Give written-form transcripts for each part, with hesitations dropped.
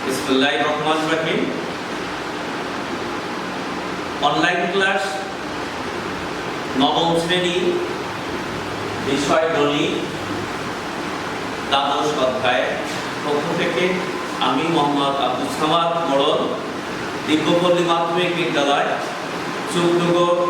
বিসমিল্লাহির রহমানির রহিম। Online class নবম শ্রেণী, বিষয় গণিত, দ্বাদশ অধ্যায় পক্ষ থেকে আমি মোহাম্মদ আব্দুল সামাদ মোড়ল, দিব্যপল্লী মাধ্যমিক বিদ্যালয়, চৌদ্দগড়,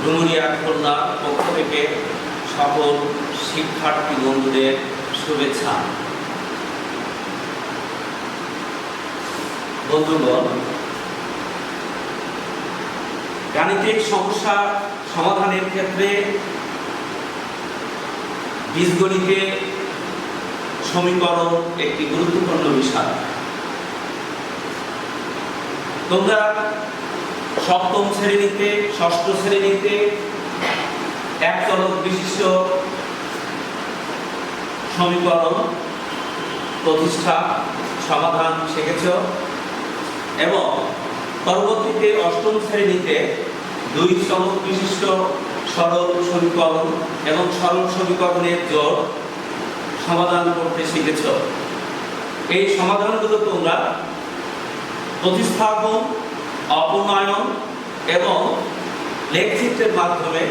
ডুমুরিয়া, খুলনার পক্ষ থেকে সকল শিক্ষার্থী বন্ধুদের শুভেচ্ছা। বন্ধুগণ, গাণিতিক সমস্যা সমাধানের ক্ষেত্রে বীজগণিতে সমীকরণ একটি গুরুত্বপূর্ণ বিষয়। তোমরা সপ্তম শ্রেণীতে, ষষ্ঠ শ্রেণীতে এক চলক বিশিষ্ট সমীকরণ প্রতিষ্ঠা সমাধান শিখেছ এবং পরবর্তীতে অষ্টম শ্রেণীতে দুই চলক বিশিষ্ট সরল সমীকরণ এবং সরল সমীকরণের জোড় সমাধান করতে শিখেছ। এই সমাধানগুলো তোমরা প্রতিস্থাপন, অপনয়ন এবং লেখচিত্রের মাধ্যমে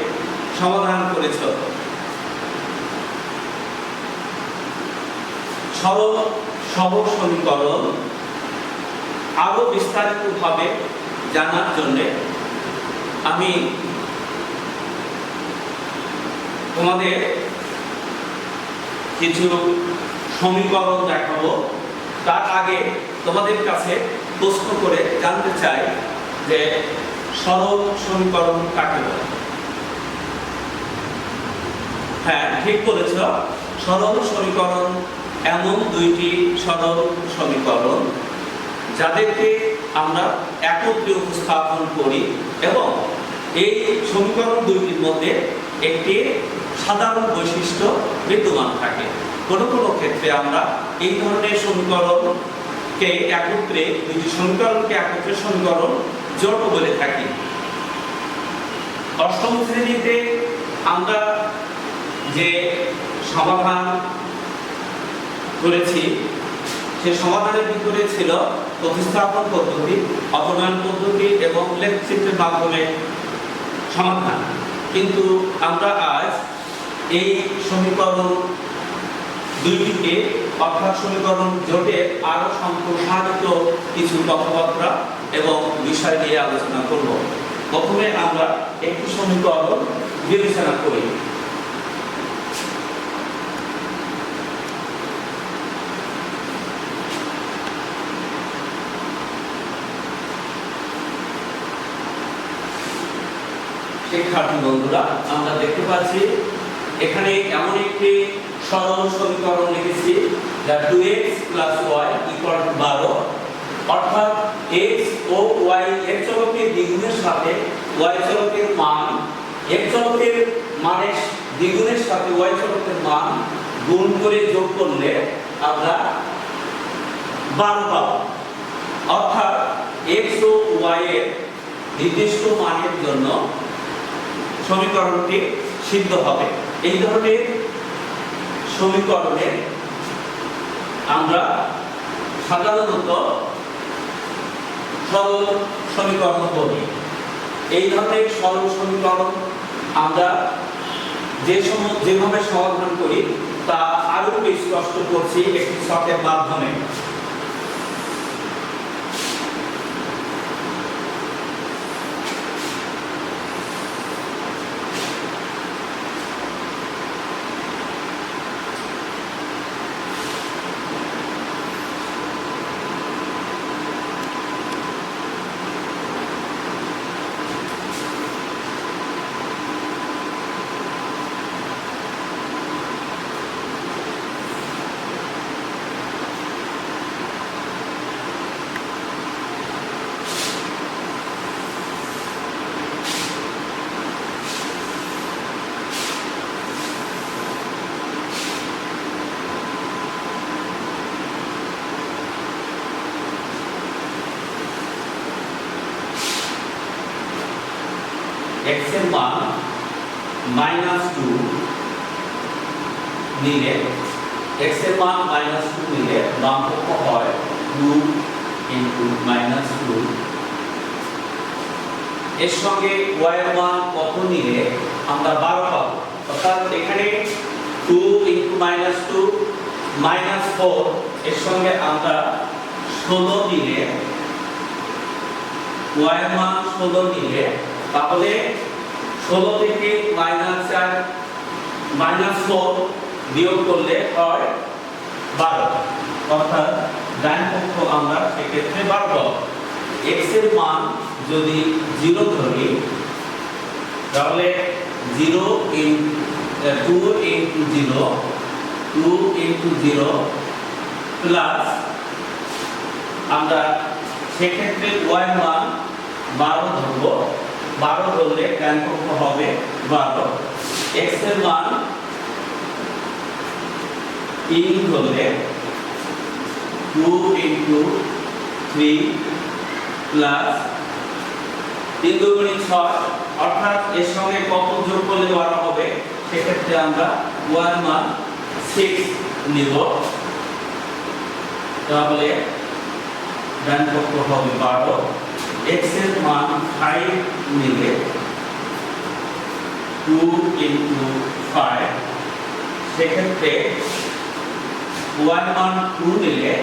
সমাধান করেছ। সরল সহজ সমীকরণ আরো বিস্তারিতভাবে জানার জন্য আমি তোমাদের কিছু সমীকরণ দেখাবো। তার আগে তোমাদের কাছে প্রশ্ন করে জানতে চাই যে সরল সমীকরণ কাকে বলে? হ্যাঁ, ঠিক বলেছ। সরল সমীকরণ এমন দুইটি সরল সমীকরণ যাদেরকে আমরা একত্রে উপস্থাপন করি এবং এই সমীকরণ দুইটির মধ্যে একটি সাধারণ বৈশিষ্ট্য বিদ্যমান থাকে। কোনো কোনো ক্ষেত্রে আমরা এই ধরনের সমীকরণকে একত্রে, দুইটি সমীকরণকে একত্রে সমীকরণ জোড় বলে থাকি। অষ্টম শ্রেণীতে আমরা যে সমাধান করেছি সে সমাধানের ভিতরে ছিল প্রতিস্থাপন পদ্ধতি, অপনয়ন পদ্ধতি এবং লেখচিত্রের মাধ্যমে সমাধান। কিন্তু আমরা আজ এই সমীকরণ দুইটিকে, অর্থাৎ সমীকরণ জোটে আরো সম্প্রসারিত কিছু কথাবার্তা এবং বিষয় নিয়ে আলোচনা করব। প্রথমে আমরা একটি সমীকরণ বিবেচনা করি। শিক্ষার্থী বন্ধুরা, আমরা দেখতে পাচ্ছি এখানে এমন একটি সরল সমীকরণ লিখেছি যা 2x + y = 12, অর্থাৎ x ও y এক চলকের দ্বিগুণের সাথে y চলকের মান, এক চলকের মানের দ্বিগুণের সাথে y চলকের মান গুণ করে যোগ করলে আমরা 12 পাবো। অর্থাৎ x ও y এর নির্দিষ্ট মানের জন্য সমীকরণটি সিদ্ধ হবে। এই ধরনের সমীকরণে আমরা সাধারণত সরল সমীকরণ বলি। এই ধরনের সরল সমীকরণ আমরা যেভাবে সমাধান করি তা আরো স্পষ্ট করছি একটি ছকের মাধ্যমে। x এর মান -2 নিলে x এর মান -2 নিলে বাম পক্ষ হয় 2 ইনটু -2 এর সঙ্গে y এর মান কত নিলে আমরা 12 পাবো, অর্থাৎ এখানে 2 ইনটু -2 -4 এর সঙ্গে আমরা 16 নিলে y এর মান 16 নিলে তাহলে 16 থেকে -4 -4 বিয়োগ করলে হয় 12, অর্থাৎ ডান পক্ষ আমরা সেক্ষেত্রে 12 পাবো। x এর মান যদি 0 ধরি তাহলে 0 2 ইনটু 0 2 ইনটু 0 প্লাস আমরা সেক্ষেত্রে y এর মান 12 ধরব, 12 ধরলে ডান পক্ষ হবে 12, x এর মান 3 ধরলে 2 ইনটু 3 প্লাস 3 দুগুণে 6, অর্থাৎ এর সঙ্গে কত যোগ করলে 12 হবে, সেক্ষেত্রে আমরা y এর মান 6 নিব, তাহলে ডান পক্ষ হবে 12, x এর মান 5 নিলে 2 ইনটু 5 সেক্ষেত্রে y এর মান 2 নিলে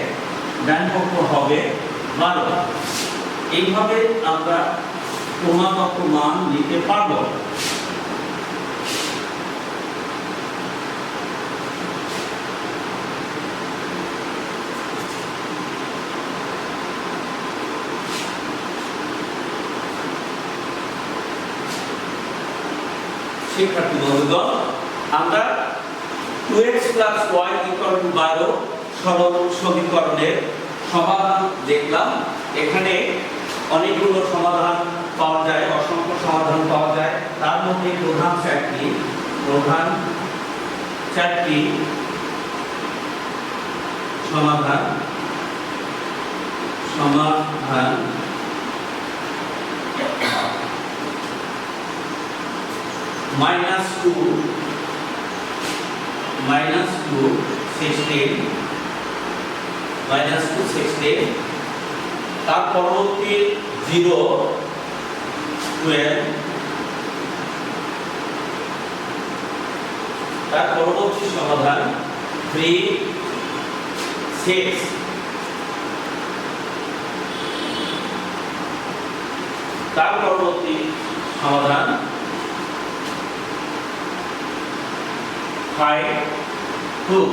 ডান পক্ষ হবে 12। এইভাবে আমরা ক্রমাগত মান নিতে পারবো। শিক্ষার্থী বন্ধুগণ, আমরা 2x y 12 সরল সমীকরণের সমাধান দেখলাম। এখানে অনেকগুলো সমাধান পাওয়া যায়, অসংখ্য সমাধান পাওয়া যায়, তার মধ্যে প্রধান চারটি সমাধান -2 তার পরবর্তী 0 12 তার পরবর্তী সমাধান 3 6 তার পরবর্তী সমাধান 5 2।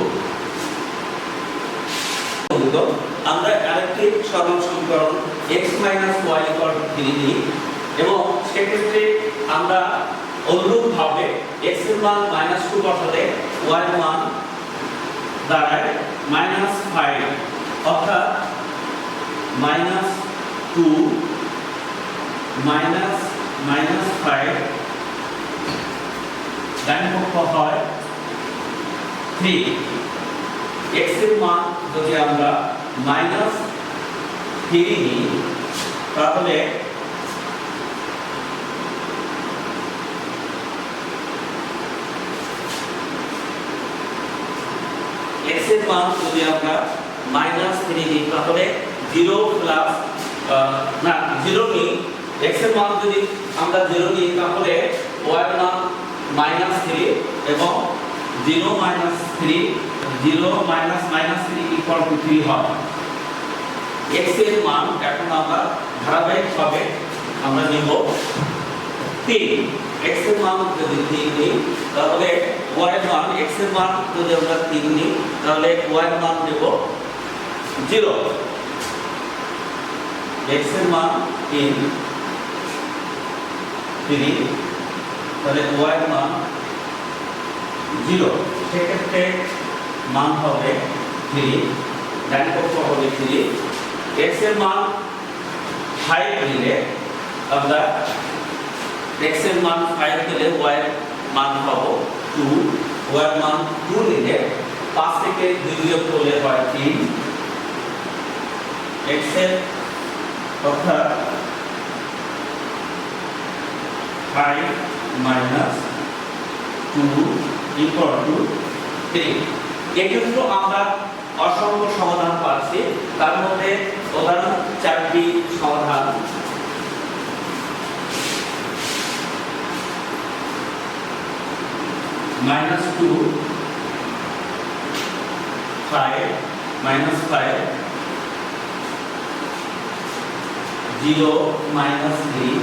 আমরা আরেকটি সরল সমীকরণ x - y = 3 নিই এবং সেক্ষেত্রে আমরা অনুরূপভাবে x এর মান -2 বসালে y এর মান দাঁড়ায় -5, অর্থাৎ -2 -5 ডান পক্ষ হয় 3। x এর মান যদি আমরা -3 নিই তাহলে x এর মান যদি আমরা -3 নিই তাহলে 0 প্লাস 0 নিই, x এর মান যদি আমরা 0 নিই তাহলে y এর মান -3 এবং 0 -3 = 3 হয়। x এর মান এখন আমরা ধারাবাহিকভাবে আমরা নিব 3, x এর মান যদি 3 নিই তাহলে y এর মান x এর মান যদি আমরা 3 নিই তাহলে y এর মান নেব 0, x এর মান 3 তাহলে y এর মান 0, সেক্ষেত্রে মান হবে 3, ডান পক্ষ হবে 3। x এর মান 5 নিলে আমরা x এর মান 5 নিলে y এর মান পাবো 2, y এর মান 2 নিলে 5 থেকে 2 বিয়োগ করলে হয় 3, x এর অর্থাৎ 5 - 2 = 3। এক্ষেত্রে আমরা অসংখ্য সমাধান পাচ্ছি। তার মধ্যে প্রধান চারটি সমাধান। -2 5 -5 0 -3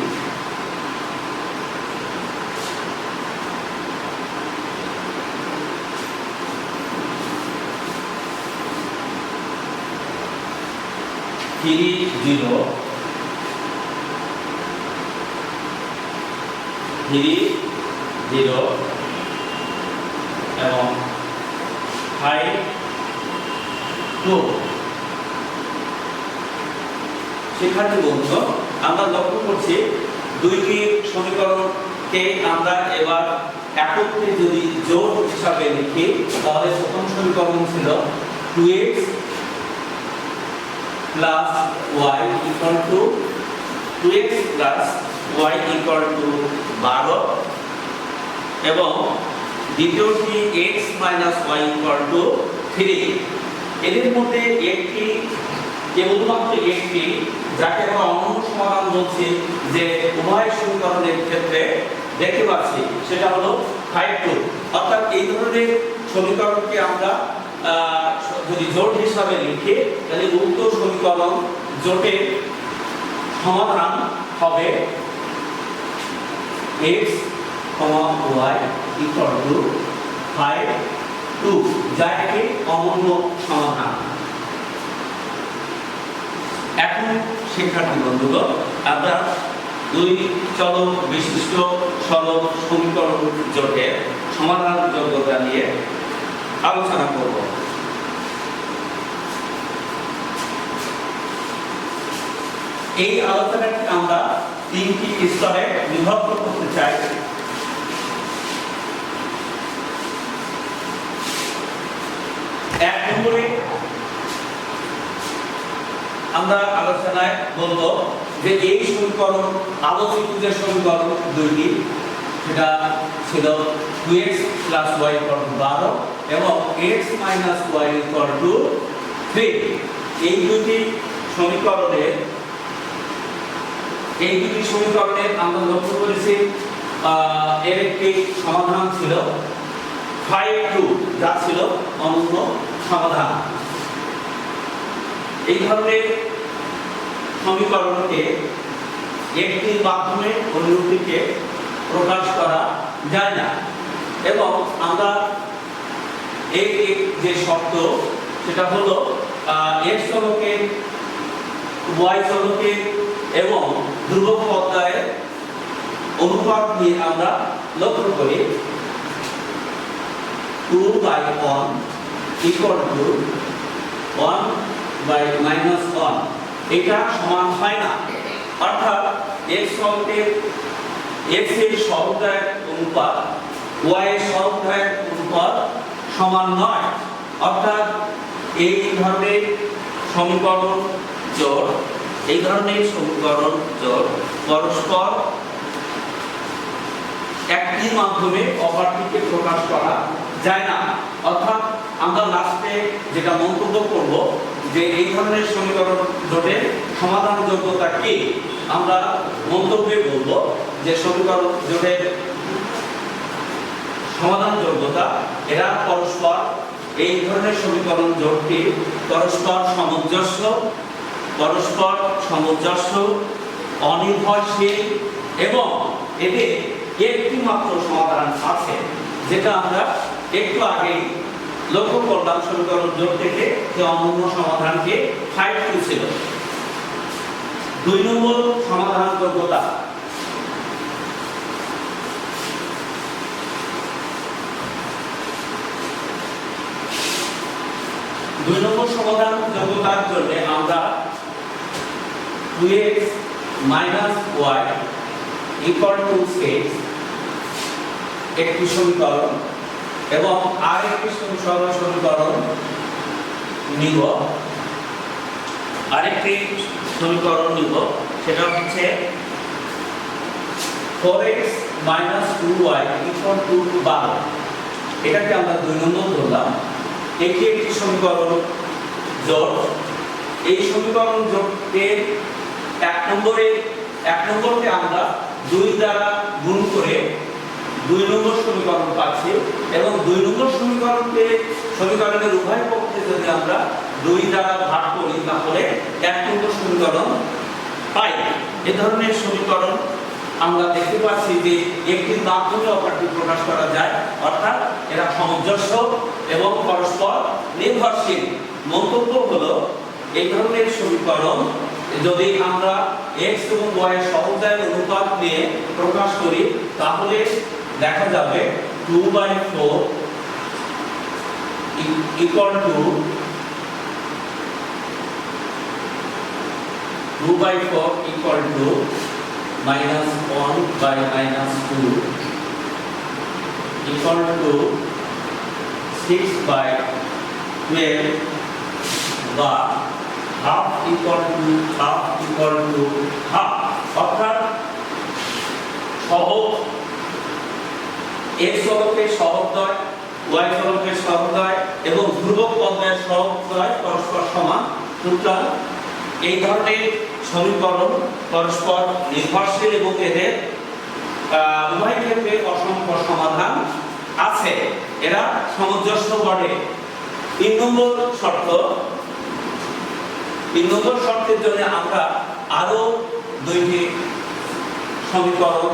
3 0 3 0 এবং 5 2। শিক্ষার্থী বন্ধু, আমরা লক্ষ্য করছি দুইটি সমীকরণকে আমরা এবার একত্রে যদি জোড় হিসাবে লিখি তাহলে প্রথম সমীকরণ ছিল 2x plus y equal to 2x plus y equal to 12 এবং দ্বিতীয়টি x minus y equal to 3। এদের মধ্যে একটি কেবলমাত্র একটি যাকে আমরা অনন্য সমাধান বলছি যে উভয় সমীকরণের ক্ষেত্রে দেখতে পাচ্ছি সেটা হলো 5 2। অর্থাৎ এই ধরনের সমীকরণকে আমরা যদি জোট হিসাবে লিখি তাহলে উক্ত সমীকরণ জোটের সমাধান হবে x, y equal to 5 2, যা একটি অনন্য সমাধান। এখন শিক্ষার্থী বন্ধুগণ, আমরা দুই চলক বিশিষ্ট সরল সমীকরণ জোটের সমাধান যোগ্যতা নিয়ে আলোচনা করব। এই আলোচনাটি আমরা তিনটি স্তরে বিভক্ত করতে চাই। এক নম্বরে আমরা আলোচনায় বলবো যে এই সমীকরণ আলোচিত যে সমীকরণ দুইটি সেটা ছিল 2x plus y equal to 12 এবং x minus y equal to 3। এই দুটি সমীকরণের আমরা লক্ষ্য করেছি এর একটি সমাধান ছিল 5 2, যা ছিল অনন্য সমাধান। এই ধরনের সমীকরণকে একটির মাধ্যমে অন্যটিকে প্রকাশ করা যায় না এবং আমরা এই যে শব্দ সেটা হলো x চলকের y চলকের এবং ধ্রুবক পর্যায়ের অনুপাত নিয়ে আমরা লক্ষ্য করি 2/1 equal to 1/-1। এটা সমান হয় না, অর্থাৎ x চলকের x এর সহগের অনুপাত y এর সহগের অনুপাত সমান নয়। অর্থাৎ এই ধরনের সমীকরণ জোড় পরস্পর একটির মাধ্যমে অপরটিকে প্রকাশ করা যায় না। অর্থাৎ আমরা লাস্টে যেটা মন্তব্য করব যে এই ধরনের সমীকরণ জোটের সমাধান যোগ্যতা কি, আমরা মন্তব্যে বলবো যে সমীকরণ জোটের সমাধান যোগ্যতা এরা পরস্পর, এই ধরনের সমীকরণ জোটটি পরস্পর সামঞ্জস্য, অনির্ভরশীল এবং এদের একটি মাত্র সমাধান আছে, যেটা আমরা একটু আগেই লক্ষ্য করলাম সমীকরণ জোট থেকে যে অনন্য সমাধানকে 5 2 ছিল। 2 নম্বর সমাধান যোগ্যতা। দুই নম্বর সমাধান যোগ্যতার জন্য আমরা 2x minus y equal to 6 একটি সমীকরণ এবং আরেকটি সমীকরণ নিব, সেটা হচ্ছে 4x minus 2y equal to 12। এটাকে আমরা 2 নম্বর ধরলাম। একটি সমীকরণ জোট এই সমীকরণ জোটের এক নম্বরকে আমরা 2 দ্বারা গুণ করে 2 নম্বর সমীকরণ পাচ্ছি এবং 2 নম্বর সমীকরণের উভয় পক্ষে যদি আমরা 2 দ্বারা ভাগ করি তাহলে 1 নম্বর সমীকরণ পাই। এই ধরনের সমীকরণ আমরা দেখতে পাচ্ছি যে একটির মাধ্যমে অপরটি প্রকাশ করা যায়, অর্থাৎ এরা সামঞ্জস্য এবং পরস্পর নির্ভরশীল। মন্তব্য হলো এই ধরনের সমীকরণ যদি আমরা x এবং y এর সহজায়ের অনুপাত নিয়ে প্রকাশ করি তাহলে দেখা যাবে 2/4 equal to 2/4 equal to -1/-2 equal to 6/12 বা half equal to half। অর্থাৎ সহগ x চলকের সহগদ্বয়, y চলকের সহগদ্বয় এবং ধ্রুবক পদের সহগদ্বয় পরস্পর সমান। সুতরাং এই ধরনের সমীকরণ পরস্পর নির্ভরশীল এবং এদের উভয় ক্ষেত্রে অসংখ্য সমাধান আছে, এরা সামঞ্জস্য বটে। 3 নম্বর শর্তের জন্য আমরা আরো 2টি সমীকরণ